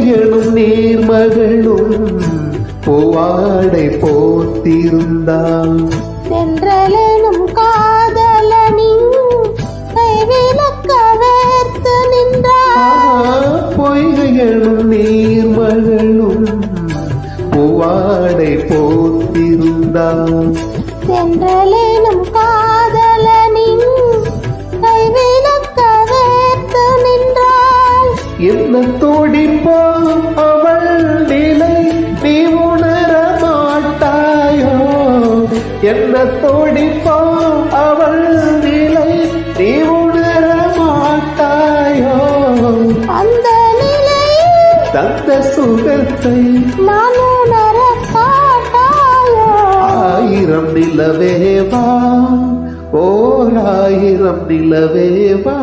பொய்கைகளும் நீர்மகளும் பூவாடை போத்திருந்தாள். தென்றலெனும் காதலனின் கைவிலக்க வேர்த்து நின்றாள். பொய்கைகளும் நீர்மகளும் பூவாடை போத்திருந்தாள். தென்றலெனும் காதலனின் கைவிலக்க வேர்த்து நின்றாள். என்ன துடிப்போ அவள் நிலை நீ உணர மாட்டாயோ. என்ன துடிப்போ அவள் நிலை நீ உணர மாட்டாயோ. அந்த நிலை தந்த சுகத்தை நான் உணர காட்டாயோ. ஆயிரம் நிலவேவா ஓர் ஆயிரம் நிலவேவா.